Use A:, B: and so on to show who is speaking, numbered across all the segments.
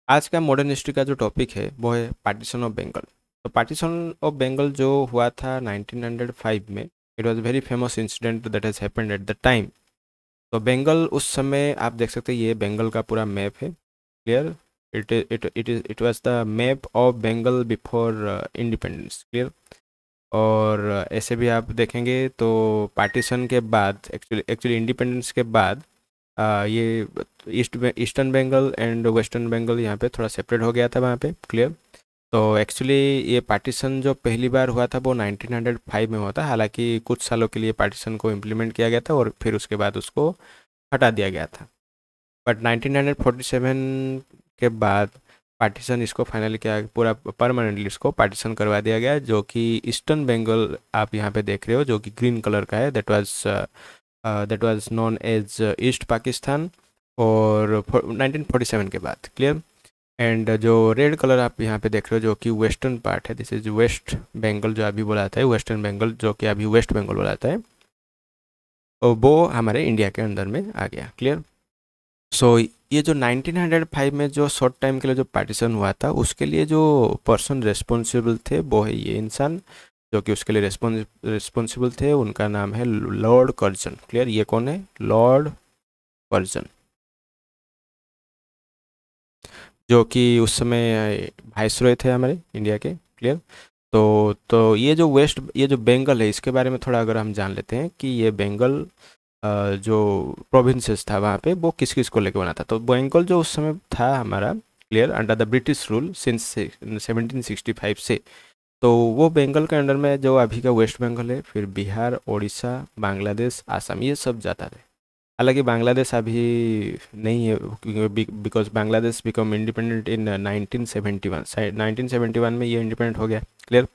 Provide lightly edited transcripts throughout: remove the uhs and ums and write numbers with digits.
A: आज का modern history का जो टॉपिक है वो है पार्टीशन ऑफ बंगाल। तो पार्टीशन ऑफ बंगाल जो हुआ था 1905 में, it was very famous incident that has happened at the time. तो बंगाल उस समय आप देख सकते हैं, ये बंगाल का पूरा मैप है। Clear. It was the map of Bengal before independence. Clear. और ऐसे भी आप देखेंगे तो पार्टीशन के बाद, एक्चुअली एक्चुअली इंडिपेंडेंस के बाद ये eastern Bengal and western Bengal यहाँ पे थोड़ा सेपरेट हो गया था वहाँ पे। क्लियर। तो एक्चुअली ये पार्टीशन जो पहली बार हुआ था वो 1905 में हुआ था। हालांकि कुछ सालों के लिए पार्टीशन को इम्प्लीमेंट किया गया था और फिर उसके बाद उसको हटा दिया गया था। बट 1947 के बाद पार्टीशन इसको फाइनली क्या पूरा परमानेंटली इसको पार्टीशन करवा दिया गया, जो कि ईस्टर्न बंगाल आप यहाँ पे देख रहे हो जो कि ग्रीन कलर का है, that was known as East Pakistan. और 1947 के बाद। क्लियर। एंड जो रेड कलर आप यहाँ पे देख रहे हो जो कि वेस्टर्न पार्ट है, दिस इज वेस्ट बंगाल जो अभी बोला जाता है, वेस्टर्न बंगाल जो कि अभी वेस्ट बंगाल बोला जाता है, और वो हमारे इंडिया के अंदर में आ गया। क्लियर। सो ये जो 1905 में जो शॉर्ट टाइम के लिए जो पार्टीशन हुआ था, उसके लिए जो पर्सन रेस्पॉन्सिबल थे वो है ये इंसान जो कि उसके लिए रेस्पॉन्सिबल थे, उनका नाम है लॉर्ड कर्जन। क्लियर। ये कौन है? लॉर्ड कर्जन, जो कि उस समय वाइसरॉय थे हमारे इंडिया के। क्लियर। तो ये जो बंगाल है, इसके बारे में थोड़ा अगर हम जान लेते हैं कि ये बंगाल जो प्रोविंसेस था वहाँ पे वो किस किस को लेके बना था। तो बंगाल जो उस समय था हमारा, clear, under the British rule since 1765 से। तो वो बंगाल के अंडर में जो अभी का वेस्ट बंगाल है, फिर बिहार, उड़ीसा, बांग्लादेश, आसाम, ये सब जाता है। हालांकि बांग्लादेश अभी नहीं है, because Bangladesh become independent in 1971। 1971 में ये इंडिपेंडेंट हो गया। क्लियर।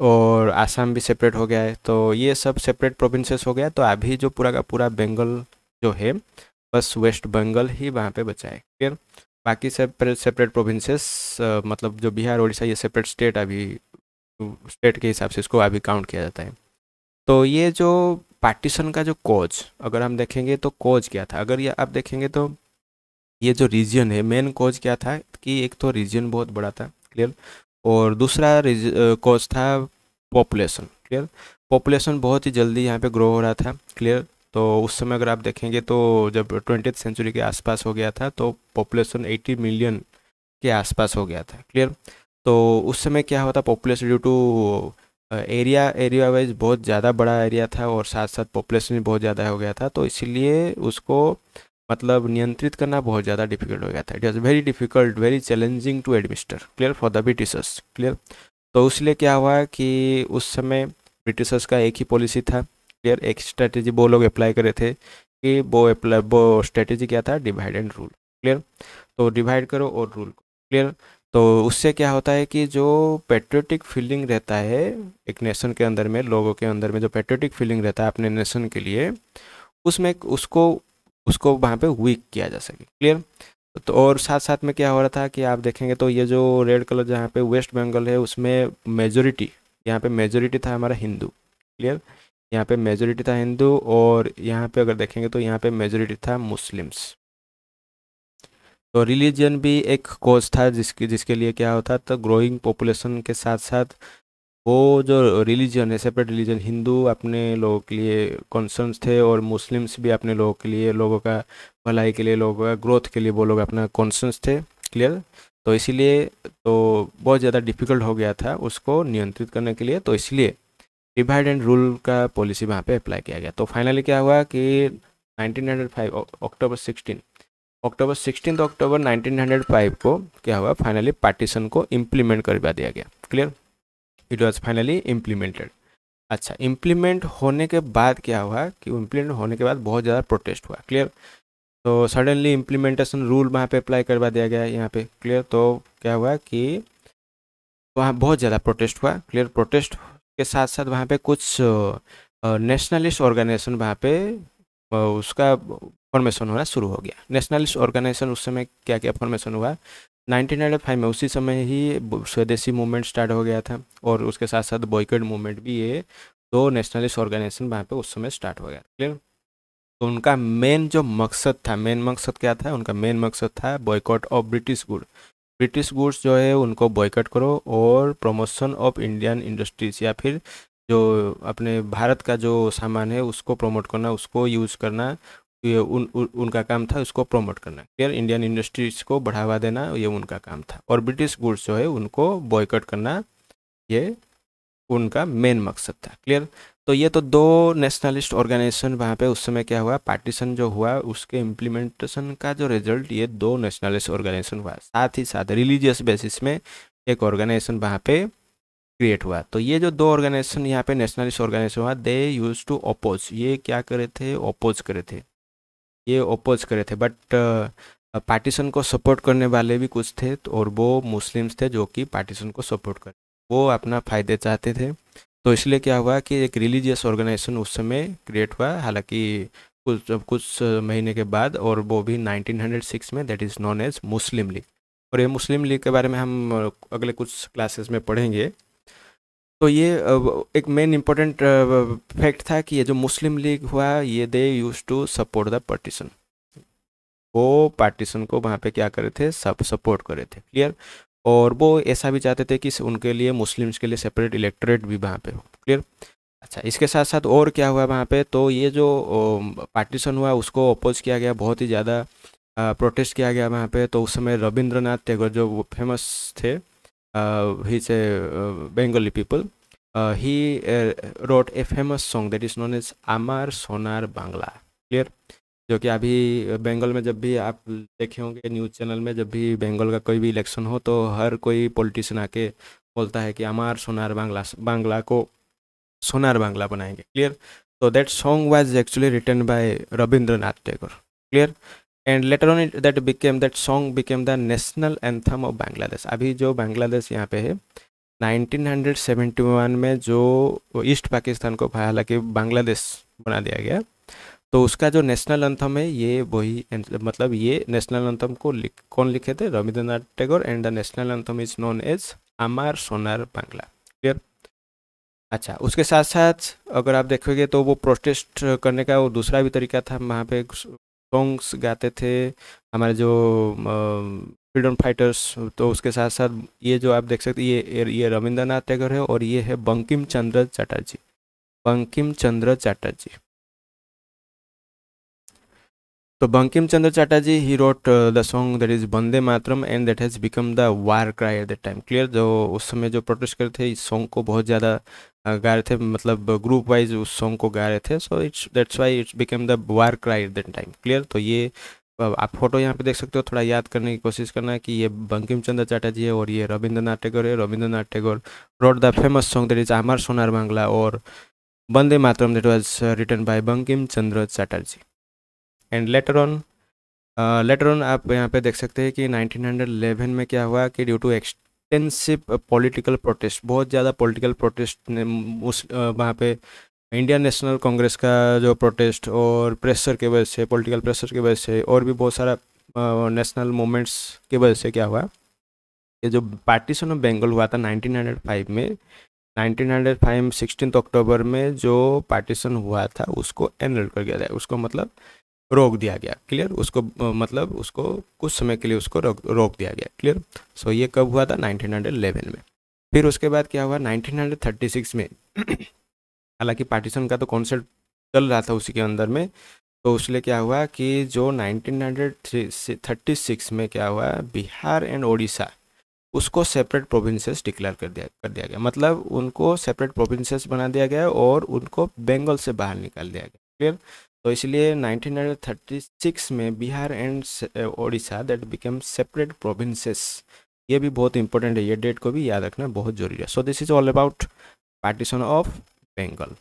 A: और आसाम भी सेपरेट हो गया है, तो ये सब सेपरेट प्रोविंसेस हो गया। तो अभी जो पूरा का पूरा बंगाल जो है, बस वेस्ट बंगाल ही वहाँ पे बचा है। क्लियर। बाकी सेपरेट सेपरेट प्रोविंसेस, मतलब जो बिहार उड़ीसा, ये सेपरेट स्टेट अभी स्टेट के हिसाब से इसको अभी काउंट किया जाता है। तो ये जो पार्टीशन का जो कॉज अगर हम देखेंगे तो कॉज क्या था, अगर ये आप देखेंगे तो ये जो रीजन है, मेन कॉज क्या था कि एक तो रीजन बहुत बड़ा था। क्लियर। और दूसरा कॉज था पॉपुलेशन। क्लियर। पॉपुलेशन बहुत ही जल्दी यहाँ पे ग्रो हो रहा था। क्लियर। तो उस समय अगर आप देखेंगे तो जब 20th सेंचुरी के आसपास हो गया था तो पॉपुलेशन 80 मिलियन के आसपास हो गया था। क्लियर। तो उस समय क्या होता, population due to area area wise बहुत ज़्यादा बड़ा एरिया था और साथ साथ पॉपुलेशन भी बहुत ज़्यादा हो गया था, तो इसीलिए उसको मतलब नियंत्रित करना बहुत ज़्यादा डिफिकल्ट हो गया था। It was very difficult, very challenging to administer. Clear, for the Britishers. Clear. तो इसलिए क्या हुआ कि उस समय ब्रिटिशर्स का एक ही पॉलिसी था। क्लियर। एक स्ट्रेटेजी वो लोग अप्लाई करे थे कि वो स्ट्रेटेजी क्या था, डिवाइड एंड रूल। क्लियर। तो डिवाइड करो और रूल करो। क्लियर। तो उससे क्या होता है कि जो पेट्रियोटिक फीलिंग रहता है एक नेशन के अंदर में, लोगों के अंदर में जो पेट्रियोटिक फीलिंग रहता है अपने नेशन के लिए, उसमें उसको उसको वहाँ पे वीक किया जा सके। क्लियर। तो और साथ साथ में क्या हो रहा था कि आप देखेंगे तो ये जो रेड कलर जहाँ पे वेस्ट बंगाल है, उसमें मेजोरिटी, यहाँ पे मेजोरिटी था हमारा हिंदू। क्लियर। यहाँ पे मेजोरिटी था हिंदू, और यहाँ पे अगर देखेंगे तो यहाँ पे मेजोरिटी था मुस्लिम्स। तो रिलीजन भी एक कोज था जिसके जिसके लिए क्या होता, तो ग्रोइंग पॉपुलेशन के साथ साथ वो जो रिलीजन है, सेपरेट रिलीजन, हिंदू अपने लोगों के लिए कॉन्सर्न्स थे और मुस्लिम्स भी अपने लोगों के लिए, लोगों का भलाई के लिए, लोगों का ग्रोथ के लिए वो लोग अपना कॉन्सर्न्स थे। क्लियर। तो इसीलिए तो बहुत ज़्यादा डिफिकल्ट हो गया था उसको नियंत्रित करने के लिए, तो इसलिए डिवाइड एंड रूल का पॉलिसी वहाँ पे अप्लाई किया गया। तो फाइनली क्या हुआ कि 1905 अक्टूबर 1905 को क्या हुआ, फाइनली पार्टीशन को इम्प्लीमेंट करवा दिया गया। Clear. It was finally implemented. अच्छा, इम्प्लीमेंट होने के बाद क्या हुआ कि इम्प्लीमेंट होने के बाद बहुत ज़्यादा प्रोटेस्ट हुआ। क्लियर। तो सडनली इम्प्लीमेंटेशन रूल वहाँ पे अप्लाई करवा दिया गया यहाँ पे। क्लियर। तो क्या हुआ कि वहाँ बहुत ज़्यादा प्रोटेस्ट हुआ। क्लियर। प्रोटेस्ट के साथ साथ वहाँ पे कुछ नेशनलिस्ट ऑर्गेनाइजेशन वहाँ पे उसका फॉर्मेशन होना शुरू हो गया। नेशनलिस्ट ऑर्गेनाइजेशन उस समय क्या क्या फॉर्मेशन हुआ, 1995 में उसी समय ही स्वदेशी मूवमेंट स्टार्ट हो गया था, और उसके साथ साथ बॉयकॉट मूवमेंट भी, ये दो नेशनलिस्ट ऑर्गेनाइजेशन वहाँ पे उस समय स्टार्ट हो गया। क्लियर। तो उनका मेन जो मकसद था, मेन मकसद क्या था, उनका मेन मकसद था boycott of British good. British goods जो है उनको बॉयकॉट करो और प्रमोशन ऑफ इंडियन इंडस्ट्रीज, या फिर जो अपने भारत का जो सामान है उसको प्रमोट करना, उसको यूज़ करना, ये उनका काम था, उसको प्रमोट करना। क्लियर, इंडियन इंडस्ट्रीज को बढ़ावा देना ये उनका काम था, और ब्रिटिश गुड्स जो है उनको बॉयकॉट करना ये उनका मेन मकसद था। क्लियर। तो ये तो दो नेशनलिस्ट ऑर्गेनाइजेशन वहाँ पे उस समय क्या हुआ, पार्टीशन जो हुआ उसके इम्प्लीमेंटेशन का जो रिजल्ट, ये दो नेशनलिस्ट ऑर्गेनाइजेशन हुआ। साथ ही साथ रिलीजियस बेसिस में एक ऑर्गेनाइजेशन वहाँ पे क्रिएट हुआ। तो ये जो दो ऑर्गेनाइजेशन यहाँ पे नेशनलिस्ट ऑर्गेनाइजेशन हुआ, दे यूज टू अपोज, ये क्या करे थे, अपोज करे थे, ये अपोज करे थे। बट पार्टीशन को सपोर्ट करने वाले भी कुछ थे, और वो मुस्लिम्स थे जो कि पार्टीशन को सपोर्ट कर, वो अपना फ़ायदे चाहते थे। तो इसलिए क्या हुआ कि एक रिलीजियस ऑर्गेनाइजेशन उस समय क्रिएट हुआ, हालांकि कुछ महीने के बाद, और वो भी 1906 में, that is known as Muslim League. और ये मुस्लिम लीग के बारे में हम अगले कुछ क्लासेस में पढ़ेंगे। तो ये एक मेन इम्पोर्टेंट फैक्ट था कि ये जो मुस्लिम लीग हुआ, ये they use to support the partition, वो पार्टीशन को वहाँ पे क्या करे थे, सब सपोर्ट करे थे। क्लियर। और वो ऐसा भी चाहते थे कि उनके लिए, मुस्लिम्स के लिए सेपरेट इलेक्टोरेट भी वहाँ पे हो। क्लियर। अच्छा, इसके साथ साथ और क्या हुआ वहाँ पे, तो ये जो पार्टीशन हुआ उसको अपोज किया गया, बहुत ही ज़्यादा प्रोटेस्ट किया गया वहाँ पे। तो उस समय रविंद्रनाथ टैगोर जो फेमस थे, ही से Bengali people, he wrote a famous song that is known as Amar Sonar Bangla. Clear. जो कि अभी बंगाल में जब भी आप देखे होंगे न्यूज़ चैनल में, जब भी बंगाल का कोई भी इलेक्शन हो तो हर कोई पॉलिटिशियन आके बोलता है कि हमार सोनार बांग्ला, बांग्ला को सोनार बांग्ला बनाएंगे। क्लियर। तो that song was actually written by Rabindranath Tagore. Clear. And later on it that song became the national anthem of Bangladesh. अभी जो बांग्लादेश यहाँ पे है, 1971 में जो ईस्ट पाकिस्तान को, हालांकि बांग्लादेश बना दिया गया, तो उसका जो नेशनल एंथम है ये वही, मतलब ये नेशनल एंथम को कौन लिखे थे, Rabindranath Tagore, and the national anthem is known as Amar Sonar Bangla. Clear. अच्छा, उसके साथ साथ अगर आप देखोगे तो वो प्रोटेस्ट करने का वो दूसरा भी तरीका था, वहाँ पे सॉन्ग्स गाते थे हमारे जो फ्रीडम फाइटर्स। तो उसके साथ साथ ये जो आप देख सकते हैं, ये रविंद्रनाथ टैगोर है, और ये है बंकिम चंद्र चटर्जी, बंकिम चंद्र चटर्जी। तो Bankim Chandra Chatterjee, he wrote the song that is Vande Mataram, and that has become the war cry at that time. Clear. जो उस समय जो प्रोटेस्ट कर थे, इस सॉन्ग को बहुत ज़्यादा गा रहे थे, मतलब ग्रुप वाइज उस सॉन्ग को गा रहे थे। So it's that's why it's become the war cry at that time. Clear. तो ये आप फोटो यहाँ पे देख सकते हो, थोड़ा याद करने की कोशिश करना कि ये बंकिम चंद्र चटर्जी है और ये रविंद्रनाथ टैगोर है। Rabindranath Tagore wrote the famous song that is Amar Sonar Bangla, और Vande Mataram that was written by Bankim Chandra Chatterjee. And later on आप यहाँ पे देख सकते हैं कि 1911 में क्या हुआ कि due to extensive political protest, बहुत ज़्यादा पॉलिटिकल प्रोटेस्ट ने वहाँ पे इंडियन नेशनल कांग्रेस का जो प्रोटेस्ट, और प्रेशर के वजह से, पॉलिटिकल प्रेशर की वजह से, और भी बहुत सारा नेशनल मूवमेंट्स की वजह से क्या हुआ, ये जो पार्टीशन ऑफ बंगाल हुआ था 1905 में, 1905 16 अक्टूबर में जो पार्टीशन हुआ था उसको एनल कर दिया गया, उसको मतलब रोक दिया गया। क्लियर। उसको मतलब उसको कुछ समय के लिए उसको रोक दिया गया। क्लियर। सो ये कब हुआ था, 1911 में। फिर उसके बाद क्या हुआ 1936 में, हालांकि पार्टीशन का तो कॉन्सेप्ट चल रहा था उसी के अंदर में, तो उसलिए क्या हुआ कि जो 1936 में क्या हुआ, बिहार एंड ओडिशा, उसको सेपरेट प्रोविंसेस डिक्लेयर कर दिया गया, मतलब उनको सेपरेट प्रोविंसेस बना दिया गया और उनको बंगाल से बाहर निकाल दिया गया। क्लियर। तो इसलिए 1936 में Bihar and Odisha that become separate provinces. ये भी बहुत इंपॉर्टेंट है, ये डेट को भी याद रखना बहुत जरूरी है। So this is all about partition of Bengal.